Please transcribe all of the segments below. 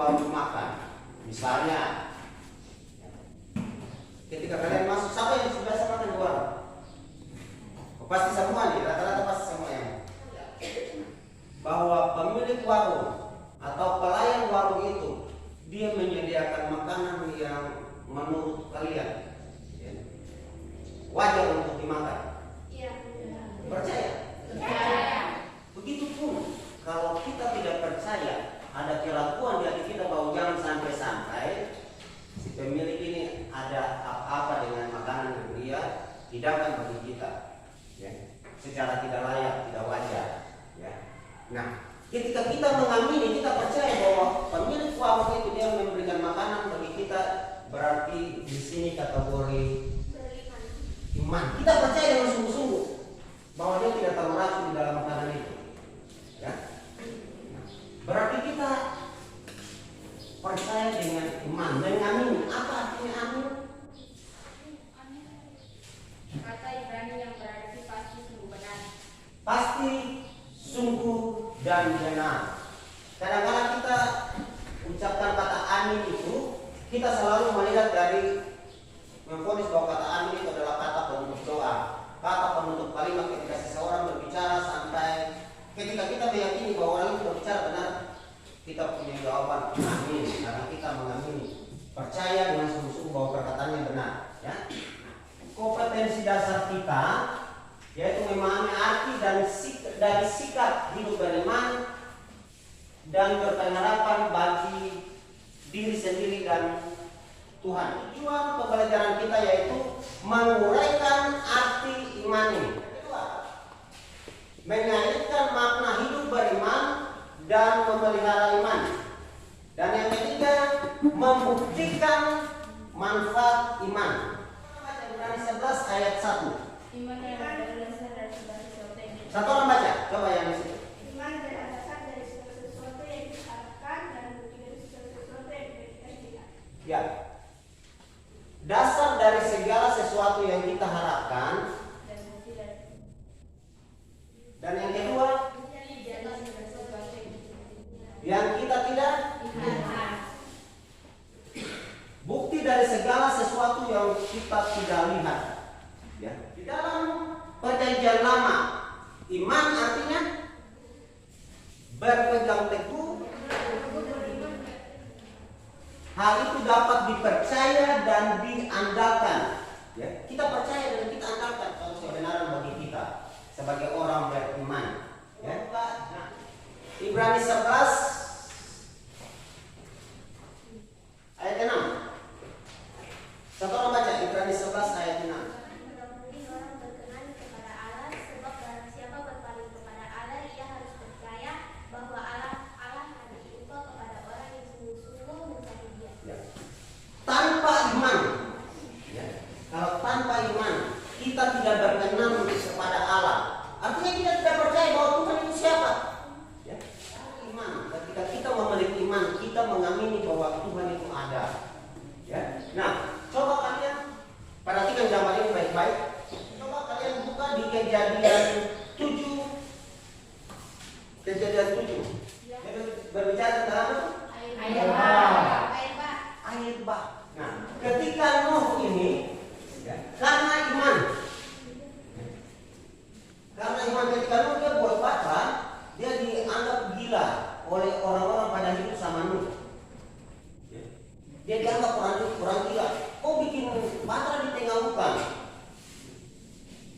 warung makan. Misalnya, ketika kalian masuk, siapa yang biasa makan di warung? Pasti semua nih, rata-rata pasti semua yang. Bahwa pemilik warung atau pelayan warung itu dia menyediakan makanan yang menurut kalian wajar untuk dimakan. Iya. Percaya? Percaya. Begitupun kalau kita tidak percaya, ada keraguan di hati kita bahwa jangan sampai si pemilik ini ada apa-apa dengan makanan yang dia hidangkan bagi kita, ya, secara tidak layak, tidak wajar, ya. Nah, ketika kita mengamini, kita percaya bahwa pemilik warung itu dia memberikan makanan bagi kita, berarti di sini kategori iman. Kita percaya dengan sungguh-sungguh bahwa dia tidak taruh racun di dalam makanan itu, ya. Berarti kita percaya dengan iman, mengamini. Apa artinya amin? Kata Ibrani yang berarti pasti sungguh benar. Pasti, sungguh, dan benar. Kadang-kadang kita ucapkan kata amin itu, kita selalu melihat dari memfonis bahwa kata amin itu adalah kata penutup doa, kata penutup kalimat ketika seseorang berbicara, sampai ketika kita meyakini bahwa orang itu berbicara benar, kita punya jawaban amin, karena kita mengamini, percaya dengan sungguh-sungguh bahwa perkataannya benar, ya. Kompetensi dasar kita yaitu memahami arti dari sikap hidup beriman dan berpengharapan bagi diri sendiri dan Tuhan. Tujuan pembelajaran kita yaitu menguraikan arti iman ini. Kedua, mengaitkan makna hidup beriman dan memelihara iman. Dan yang ketiga, membuktikan manfaat iman. Ibrani 11 ayat 1. Iman yang berdasar dari segala sesuatu yang kita. Satu orang baca, coba yang di situ. Iman berdasar dari segala sesuatu yang diharapkan dan bukti dari segala sesuatu yang tidak dilihat. Ya. Dasar dari segala sesuatu yang kita harapkan. Dan bukti dari. Dan yang kedua, Di atas segala sesuatu yang kita tidak. Bukti dari segala sesuatu yang kita tidak lihat. Ya. Di dalam perjanjian lama, iman artinya berpegang teguh. Hal itu dapat dipercaya dan diandalkan. Ya. Kita percaya dan kita andalkan kalau kebenaran bagi kita sebagai orang beriman. Ya. Nah, Ibrani 11 ayat 6. Satu orang baca Ibrani 11 ayat 6. Mungkin orang berkenan kepada Allah, sebab barang siapa berpaling kepada Allah, ia harus percaya bahwa Allah akan berupah kepada orang yang sungguh-sungguh mencari Dia. Ya. Tanpa iman, ya. Kalau tanpa iman kita tidak berkenan kepada Allah, artinya kita tidak percaya bahwa Tuhan itu siapa. Ya. Iman, ketika kita memiliki iman, kita mengamini bahwa Tuhan itu ada. Ya. Nah, coba kalian perhatikan gambar ini baik-baik. Coba kalian buka di Kejadian 7. Kejadian 7. Berbicara tentang apa? Ayat bah. Air bah. Nah, ketika Nuh ini, ya, karena iman ketika Nuh dia buat bata, dia dianggap gila oleh orang-orang pada hidup sama Nuh. Ya. Dia dianggap orang gila. Kok bikin bata di tengah hutan?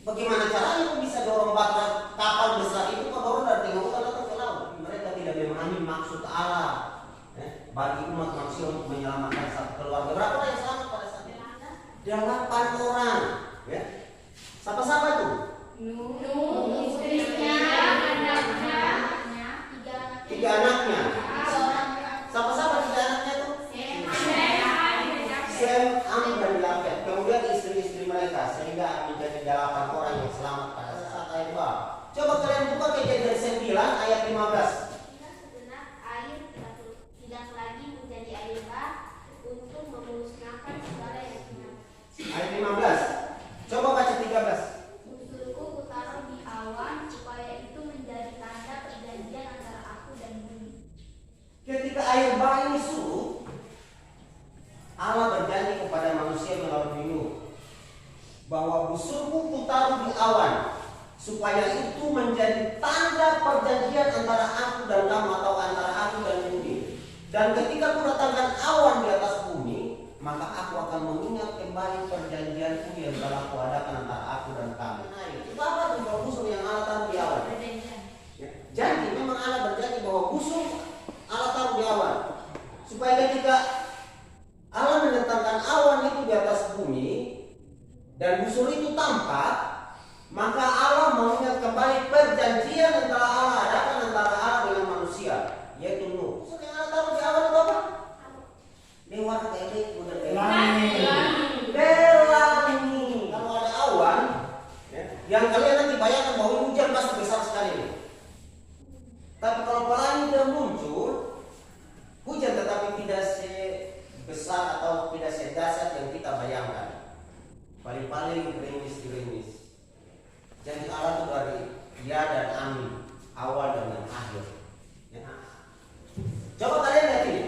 Bagaimana caranya kok bisa dorong bata kapal besar itu kok dorong dari tengah hutan atau ke laut? Mereka tidak memahami maksud Allah bagi umat manusia untuk menyelamatkan satu keluarga. Berapa orang yang selamat pada saat itu? 8 orang. Ya. Siapa-siapa itu? Nuh, istrinya, anaknya, 3 anaknya. Siapa-siapa 3 anaknya itu? Sem, Ham, dan Yafet. Kemudian istri-istri mereka, sehingga menjadi 8 orang yang selamat pada saat ayat 2. Coba kalian buka Kejadian 9 ayat 15. Segenap air tidak lagi menjadi air bah untuk memusnahkan segala yang hilang. Ayat 15. Coba baca 13. busuk, Allah berjanji kepada manusia melalui Nuh bahwa busurku kutaruh di awan supaya itu menjadi tanda perjanjian antara aku dan kamu atau antara aku dan bumi. Dan ketika aku datangkan awan di atas bumi, maka aku akan mengingat kembali perjanjianku yang telah aku adakan antara aku dan kamu. Nah, itu apa tuh bahwa busur yang Allah taruh di awan? Ya. Jadi memang Allah berjanji bahwa busur Allah taruh di awan supaya ketika Allah mendatangkan awan itu di atas bumi dan busur itu tampak, maka Allah mengingat kembali perjanjian antara Allah adakan antara Allah dengan manusia, yaitu Nuh. Busur yang Allah taruh di awan itu apa? Dewa kayak model pelangi. Kalau ada awan, ya, yang kalian nanti bayangkan bahwa hujan pasti besar sekali nih. Tapi kalau pelangi tidak muncul, hujan tetapi tidak sebesar atau tidak sedahsyat yang kita bayangkan. Paling-paling gerimis-gerimis. Jadi Allah itu dari ya dan amin, awal dan yang akhir. Ya. Coba kalian lihat ini.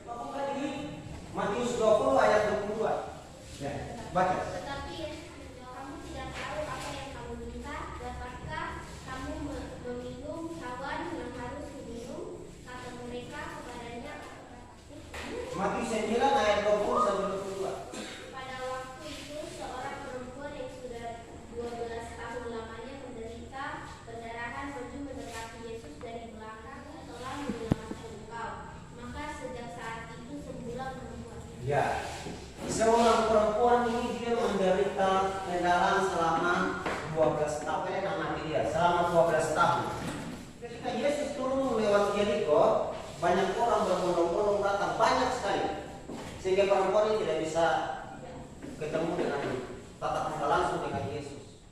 Buka di Matius 20 ayat 22. Ya, baca. Tetapi kamu tidak tahu apa yang kamu minta. Dapatkah kamu meminum cawan yang harus diminum? Kata mereka kepadanya, Matius 9 ayat 20 sampai 22. pada waktu itu seorang perempuan yang sudah 12 tahun lamanya menderita perdarahan pergi mendekati Yesus dari belakang, telah menyelamatkan engkau. Maka sejak saat itu sembuhlah perempuan. Ya, seorang perempuan ini dia menderita pendarahan selama 12 tahun. Nama dia selama 12 tahun. Ketika Yesus turun lewat Yeriko, banyak orang berbondong-bondong datang, banyak sekali, sehingga perempuan ini tidak bisa ketemu dengan tatap muka langsung dengan Yesus.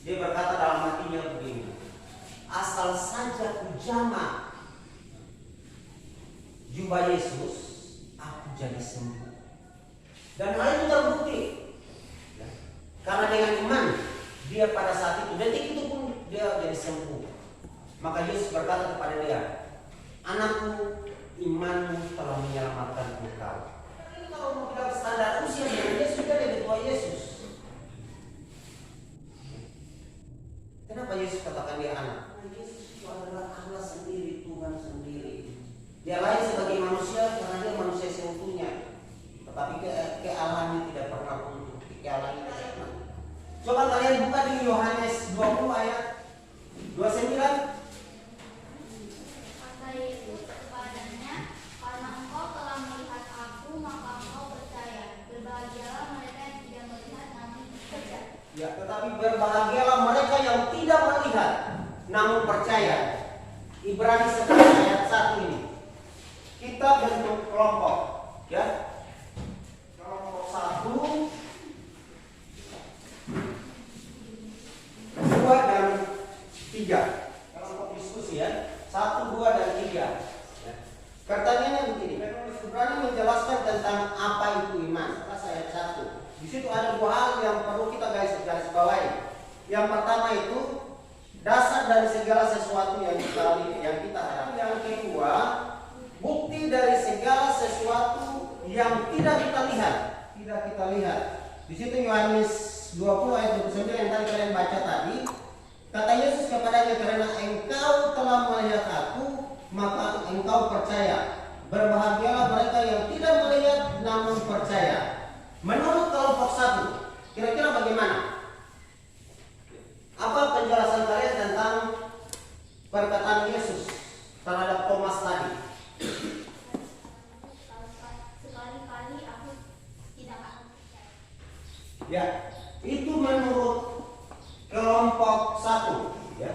Dia berkata dalam hatinya begini, asal saja ku jamah jubah Yesus, aku jadi sembuh. Dan hal itu terbukti, ya, karena dengan iman dia pada saat itu, detik itu pun dia jadi sembuh. Maka Yesus berkata kepada dia, anakku, imanmu telah menyelamatkan engkau. Ini kalau mau bilang standar usia dengan Yesus, dia lebih tua Yesus. Kenapa Yesus katakan dia anak? Karena Yesus itu adalah Allah sendiri, Tuhan sendiri. Dia lain sebagai manusia karena dia manusia seutuhnya. Tetapi kealahannya tidak pernah untuk kealahannya tidak pernah. Coba kalian buka di Yohanes 20 ayat 29. Kata Yesus kepadanya, karena engkau telah melihat aku, maka engkau percaya. Berbahagialah mereka yang tidak melihat namun percaya. Ya, tetapi berbahagialah mereka yang tidak melihat namun percaya. Ibrani 11 ayat 1 ini. Kita bentuk kelompok, ya. Kelompok 1, 2 dan 3. Kelompok diskusi ya. 1, 2 dan 3. Ya. Pertanyaannya begini, penulis Ibrani menjelaskan tentang apa itu iman. Ayat 1. Di situ ada dua hal yang perlu kita garis bawahi. Yang pertama itu dasar dari segala sesuatu yang kita harapkan. Yang kedua, bukti dari segala sesuatu yang tidak kita lihat. Tidak kita lihat. Di situ Yohanes 20 ayat 29 yang tadi kalian baca tadi. Kata Yesus kepadanya, karena engkau telah melihat aku, maka engkau percaya. Berbahagialah mereka yang tidak melihat namun percaya. Menurut kelompok 1, kira-kira bagaimana? Apa penjelasan kalian tentang perkataan Yesus terhadap Thomas tadi? Sekali-kali aku tidak akan percaya. Ya, itu menurut kelompok 1. Ya.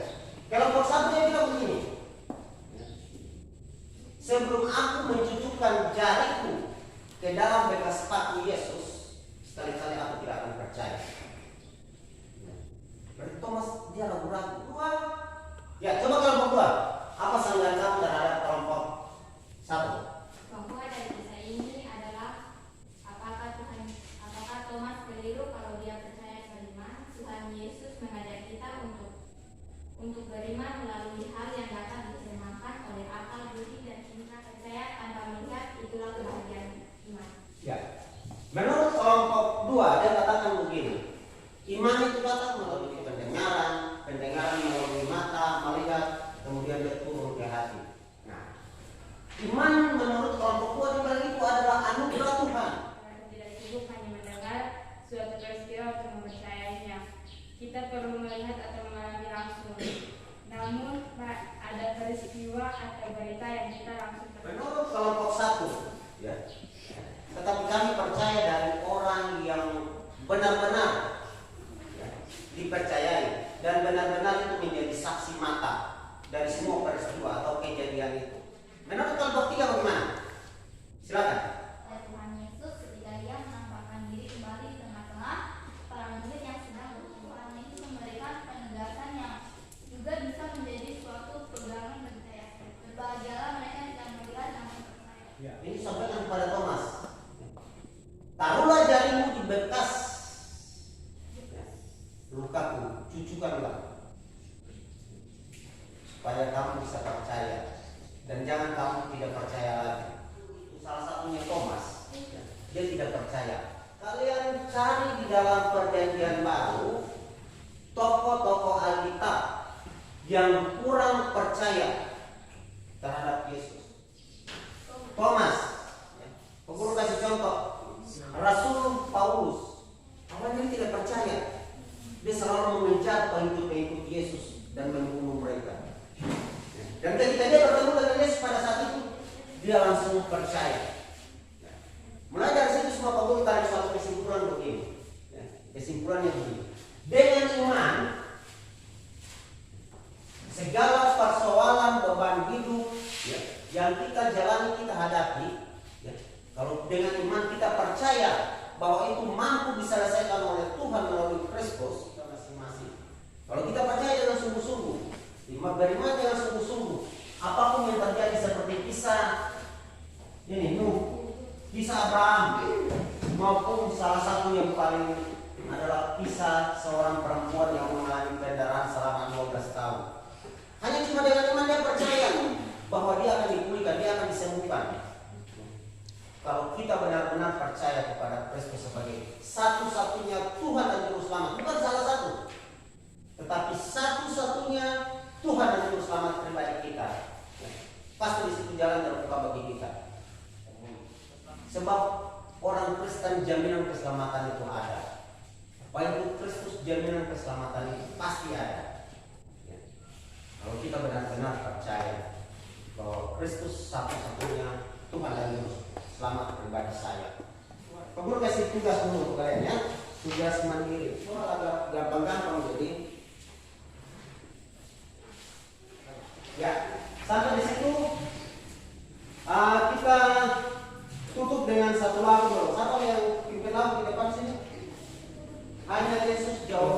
Kelompok 1 dia bilang begini. Sebelum aku mencucukkan jariku ke dalam bekas sepatu Yesus, sekali-kali aku tidak akan percaya. Berarti Thomas dia ragu-ragu. Ya, coba kelompok 2. Apa sanggahan kamu terhadap kelompok 1? Bahwa dari kisah ini adalah apakah Thomas keliru kalau dia percaya beriman? Tuhan Yesus mengajak kita untuk beriman melalui hal yang dapat diterjemahkan oleh akal, budi, dan cinta percaya Iman menurut kelompok dua dibilang itu adalah anugerah Tuhan. Kita tidak cukup hanya mendengar suatu peristiwa untuk mempercayainya. Kita perlu melihat atau mengalami langsung. Namun ada peristiwa atau berita yang kita langsung percaya. Menurut kelompok satu, ya. Tetapi kami percaya dari orang yang benar-benar ya, dipercayai dan benar-benar itu menjadi saksi mata dari semua peristiwa atau kejadian itu. Menurut kelompok tiga bagaimana? Silakan. Tuhan Yesus ketika Dia menampakkan diri kembali di tengah-tengah para murid yang sedang berkumpul, itu memberikan penegasan yang juga bisa menjadi suatu pegangan bagi saya. Berbahagialah mereka yang melihat dan percaya. Ya, ini sampaikan kepada Thomas. Taruhlah jarimu di bekas lukaku, cucukkanlah supaya kamu bisa percaya dan jangan kamu tidak percaya lagi. Itu salah satunya Thomas. Dia tidak percaya. Kalian cari di dalam perjanjian baru tokoh-tokoh Alkitab yang kurang percaya terhadap Yesus. Thomas, Pak Guru kasih contoh. Rasul Paulus awalnya tidak percaya. Dia selalu mengejar pengikut-pengikut Yesus dan membunuh mereka. Dan ketika dia bertemu dengan Yesus pada saat itu, dia langsung percaya. Mulai dari situ semua Pak Guru tarik suatu kesimpulan begini. Kesimpulannya begini. Dengan iman, segala persoalan beban hidup yang kita jalani, kita hadapi, kalau dengan iman kita percaya bahwa itu mampu diselesaikan oleh Tuhan melalui Kristus kita masing-masing. Kalau kita percaya dengan sungguh-sungguh, beriman dengan sungguh-sungguh, apapun yang terjadi seperti kisah ini Nuh, kisah Abraham, maupun salah satu yang paling adalah kisah seorang perempuan yang mengalami pendarahan selama 12 tahun. Hanya cuma dengan iman dia percaya bahwa dia akan dipulihkan, dia akan disembuhkan. Kalau kita benar-benar percaya kepada Kristus sebagai satu-satunya Tuhan dan Juru Selamat, bukan salah satu, tetapi satu-satunya Tuhan dan Juru Selamat pribadi kita, pasti di situ jalan terbuka bagi kita. Sebab orang Kristen jaminan keselamatan itu ada. Baik Kristus jaminan keselamatan itu pasti ada. Kalau kita benar-benar percaya bahwa Kristus satu-satunya Tuhan dan Juru Selamat pribadi saya. Pak Guru kasih tugas dulu untuk kalian ya, tugas mandiri. Agak gampang-gampang jadi. Ya, sampai di situ kita tutup dengan satu lagu dulu. Siapa yang pimpin lagu di depan sini? Hanya Yesus jauh